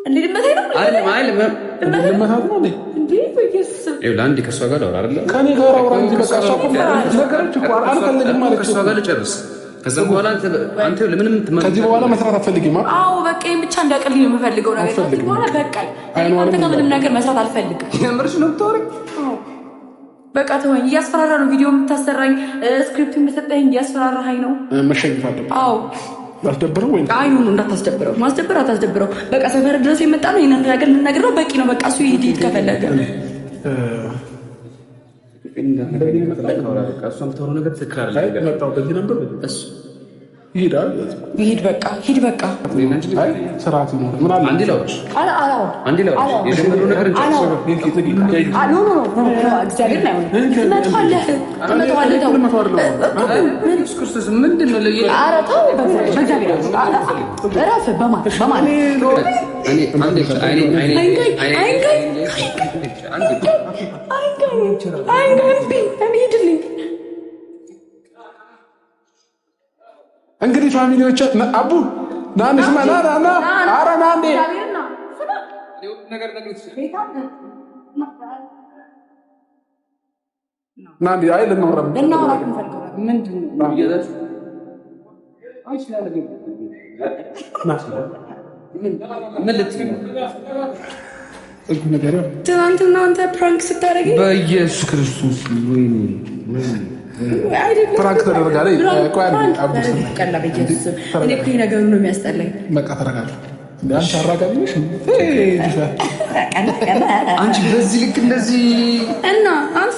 እንዴ ልመታ ነው አይደለም ልመታ ነው እንዴ በኢየሱስ ለአንድ ከሷ ጋር አውራ አይደለ ከኔ ጋር አውራ እንጂ በቃ እሷ ነገረች እኮ አልፈልግም ማለት ከሷ ጋር ልጨርስ ከዛ በኋላ አንተ ለምንም ከዚህ በኋላ መስራት አትፈልጊም? አዎ በቃ ይሄን ብቻ እንዳቀልኝ ነው የምፈልገው ነገር ከዚህ በኋላ በቃ አንተ ጋር ምንም ነገር መስራት አልፈልግም። የምርሽ ነው የምታወሪኝ? በቃ ተወኝ። እያስፈራራ ነው ቪዲዮ የምታሰራኝ ስክሪፕት የምትሰጠኝ እያስፈራራኸኝ ነው። መሸኝት አለብኝ። አዎ አስደብረው ወይ አይ ነው እንዳታስደብረው። ማስደብር አታስደብረው። በቃ ሰፈር ድረስ የመጣ ነው ይሄን ነገር ልንነግረው በቂ ነው። በቃ እሱ ይሄድ ከፈለገ ይሄድ በቃ ሂድ በቃ ስርዓት እንግዲህ ፋሚሊዎች አቡ ናንስ ማናና አራና አንዴ ናንዲ አይ ለናውራ ምንድነው ይያዛስ አይችላል ትናንትና አንተ ፕራንክ ስታደርግ በኢየሱስ ክርስቶስ ወይኔ ፕራንክ ተደረጋለች። እኔ እኮ ነገሩ ነው የሚያስጠላኝ። በቃ ተረጋጋ። አንቺ አራጋቢሽ አንቺ በዚህ ልክ እንደዚህ እና አንተ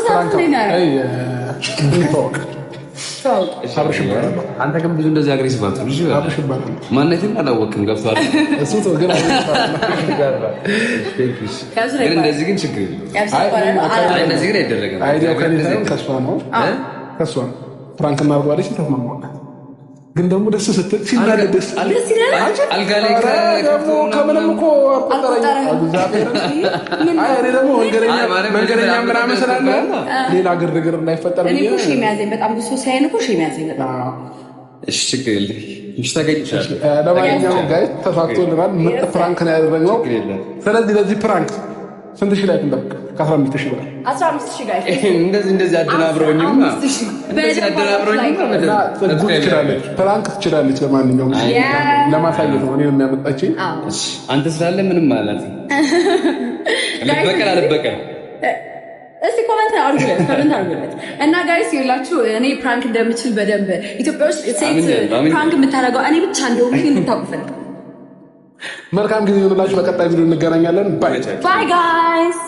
አንተ ግን ብዙ እንደዚህ አግሬሲቭ አትሁን። ማንነቴን አላወቅም። ገብቶሃል? እሱ ተው ግን እንደዚህ ግን ችግር የለም። እንደዚህ ግን አይደረግም። አይዲያው ከኔ ሳይሆን ከእሷ ነው። ከእሷ ነው ፍራንክ እናድርገዋለች። ተስማማን። ግን ደግሞ ደስ ስትል ሲናደድ ደስ ይላል። አልጋ ላይ ከምንም እኮ አልቆጠረኝም። እኔ ደግሞ መንገደኛ ምናምን ስላለ ሌላ ግርግር እንዳይፈጠር እኔ እኮ ሺህ የሚያዘኝ በጣም ብዙ ሰው ሲያይን እኮ ሺህ የሚያዘኝ በጣም እሺ ችግር የለም። እሺ ታገኝቻለሽ። ለማንኛውም ጋይስ ተሳክቶልናል። ምርጥ ፍራንክ ነው ያደረግነው። ስለዚህ ለዚህ ፍራንክ ስንት ሺህ ላይ እንደምቅ ከ15 ሺህ ብር 15 ሺህ ጋር እንደዚህ አደናብረውኝማ ትችላለች። ፍራንክ ትችላለች። ለማንኛውም ለማሳየት ነው እኔን የሚያመጣችኝ። አንተ ስላለ ምንም ማለት አልበቀል እስቲ ኮሜንት አድርጉለት እና ጋይስ ይላችሁ እኔ ፕራንክ እንደምችል በደንብ ኢትዮጵያ ውስጥ ሴት ፕራንክ የምታደርገው እኔ ብቻ እንደሆነ ይሄን እንታውቁ። መልካም ጊዜ ይሁንላችሁ። በቀጣይ ቪዲዮ እንገናኛለን። ባይ ጋይስ።